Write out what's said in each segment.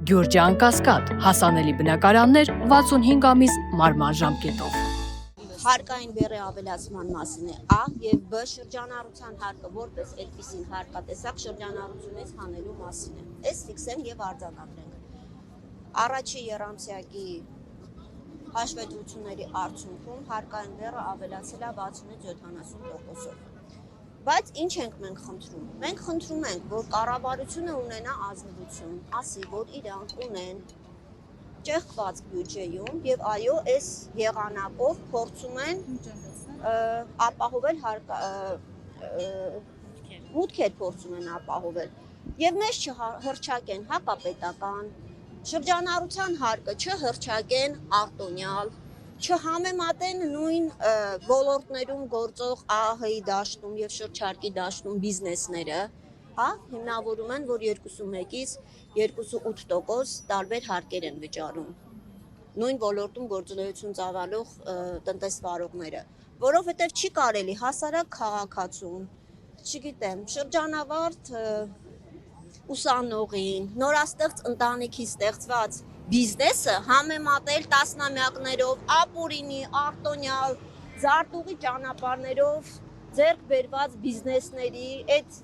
Գյուրջան Կասկադ, հասանելի բնակարաններ 65 ամիս մարման ժամկետով։ Հարկային բեռի ավելացման մասին է A եւ B շրջանառության հարկը որպես այդպիսին հարկատեսակ շրջանառությունից հանելու մասին է։ Այս ֆիքսենք եւ արձանագրենք։ Առաջի եռամսյակի հաշվետվությունների արդյունքում հարկային բեռը ավելացել է 60-70%-ով։ Բայց ինչ ենք մենք խնդրում։ Մենք խնդրում ենք, որ կառավարությունը ունենա ազնվություն, ասի, որ իրանք ունեն ճեղքված բյուջեում եւ այո, այս եղանակով փորձում են ապահովել մուտքեր փորձում են ապահովել եւ մեզ չհրճակեն հակապետական շրջանառության հարկը չհրճակեն արտոնյալ չհամեմատեն նույն ոլորտներում գործող ԱՀ-ի դաշտում եւ շրջարկի դաշտում բիզնեսները, հա, հիմնավորում են, որ 2.1-ից 2.8% տարբեր հարկեր են վճարում։ Նույն ոլորտում գործունեություն ծավալող տնտեսվարողները, որովհետեւ չի կարելի հասարակ քաղաքացուն, չգիտեմ, շրջանավարտ ուսանողին, նորաստեղծ ընտանիքի ստեղծված բիզնեսը համեմատել տասնամյակներով, ապուրինի, արտոնյալ, զարտուղի ճանապարհներով ձեռք բերված բիզնեսների, այդ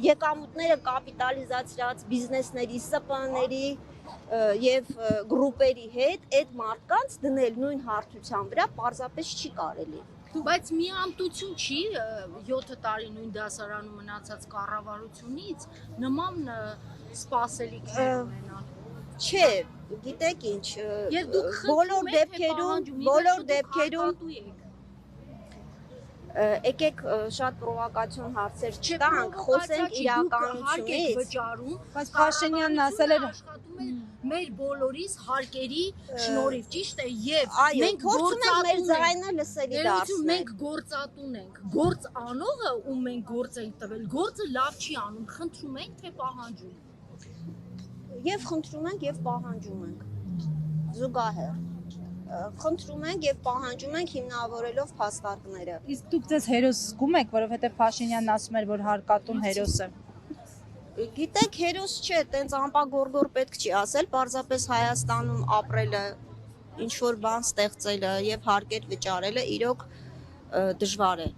եկամուտները կապիտալիզացրած բիզնեսների, ՍՊ-ների եւ գրուպերի հետ այդ մարդկանց դնել նույն հարթության վրա պարզապես չի կարելի։ Բայց մի ամտություն չի 7 տարի նույն դասարանում մնացած կառավարությունից նման սպասելիքներ ունենալ։ Չէ, գիտեք ինչ, բոլոր դեպքերում եկեք շատ պրովոկացիոն հարցեր չտանք, խոսենք իրականությունից։ Բայց Փաշինյանն ասել էր մեր բոլորիս հարկերի շնորհիվ, ճիշտ է, եւ մենք փորձում ենք մեր ձայնը լսելի դարձնել։ Մենք գործատուն ենք, գործ անողը, ում մենք գործ ենք տվել, գործը լավ չի անում, խնդրում ենք, թե պահանջում։ Եվ խնդրում ենք եւ պահանջում ենք զուգահեռ խնդրում ենք եւ պահանջում ենք հիմնավորելով փաստարկները։ Իսկ դուք ձեզ հերոս զգում եք, որովհետեւ Փաշինյանն ասում էր, որ հարկատուն հերոս է։ Գիտեք, հերոս չէ, տենց ամպագորգոր պետք չի ասել, պարզապես Հայաստանում ապրելը, ինչ որ բան ստեղծելը եւ հարկեր վճարելը իրոք դժվար է։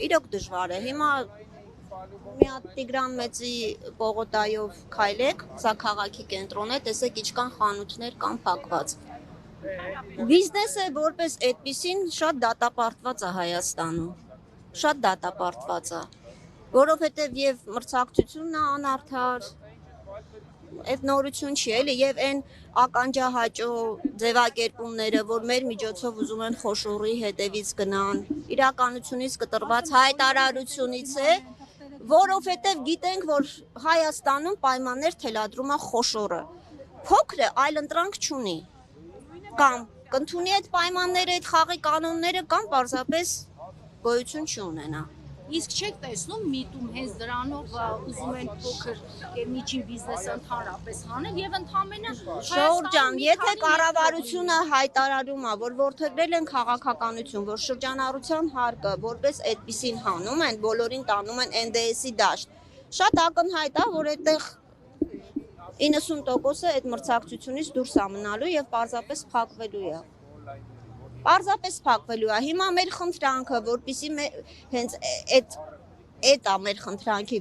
Իրոք դժվար է։ Հիմա մի հատ Տիգրան Մեծի պողոտայով քայլեք, սա քաղաքի կենտրոն է, տեսեք ինչքան խանութներ կան փակված։ Բիզնեսը որպես այդպիսին շատ դատապարտված է Հայաստանում, շատ դատապարտված է, որովհետև եւ մրցակցությունն է անարդար, այդ նորություն չի էլի, եւ այն ականջահաճո ձևակերպումները, որ մեր միջոցով ուզում են խոշորի հետևից գնան, իրականությունից կտրված հայտարարությունից է, որովհետև գիտենք, որ Հայաստանում պայմաններ թելադրում է խոշորը, փոքրը այլընտրանք չունի, կամ կընդունի այդ պայմանները, այդ խաղի կանոնները, կամ պարզապես գոյություն չունենա։ Իսկ չեք տեսնում միտում հենց դրանով ուզում են փոքր եւ միջին բիզնեսը ընդհանրապես հանել եւ ընդհանրապես Շորժ ջան, եթե կառավարությունը հայտարարում է, որ որդեգրել են քաղաքականություն, որ շրջանառության հարկը որպես այդպիսին հանում են, բոլորին տանում են ՆԴՍ-ի դաշտ, շատ ակնհայտ է, որ այդտեղ 90%-ը այդ մրցակցությունից դուրս է մնալու եւ պարզապես փակվելու է։ Պարզապես փակվելու է։ Հիմա մեր խնդրանքը, որպեսզի հենց այդ է մեր խնդրանքի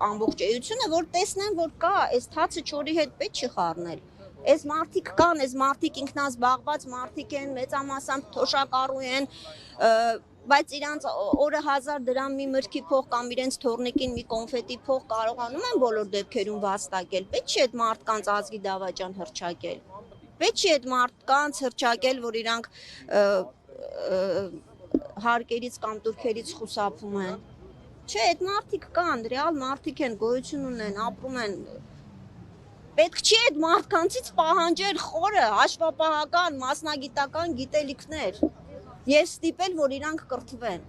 ամբողջ էությունը, որ տեսնեն, որ կա, այս թացը չորի հետ պետք չի խառնել։ Այս մարդիկ կան, այս մարդիկ ինքնազբաղված մարդիկ են, մեծամասամբ թոշակառու են, բայց իրանց օրը 1000 դրամ մի մրգի փող կամ իրենց թորնիկին մի կոնֆետի փող կարողանում են բոլոր դեպքերում վաստակել։ Պետք չի այդ մարդկանց ազգի դավաճան հրճակել։ Պետք չի այդ մարդկանց հրճակել, որ իրանք հարկերից կամ турքերից խուսափում են։ Չէ, այդ մարդիկ կան, ռեալ մարդիկ են, գոյություն ունեն, ապրում են։ Պետք չի այդ մարդկանցից պահանջել խորը, հաշվապահական, մասնագիտական գիտելիքներ եւ ստիպել, որ իրանք կրթվեն։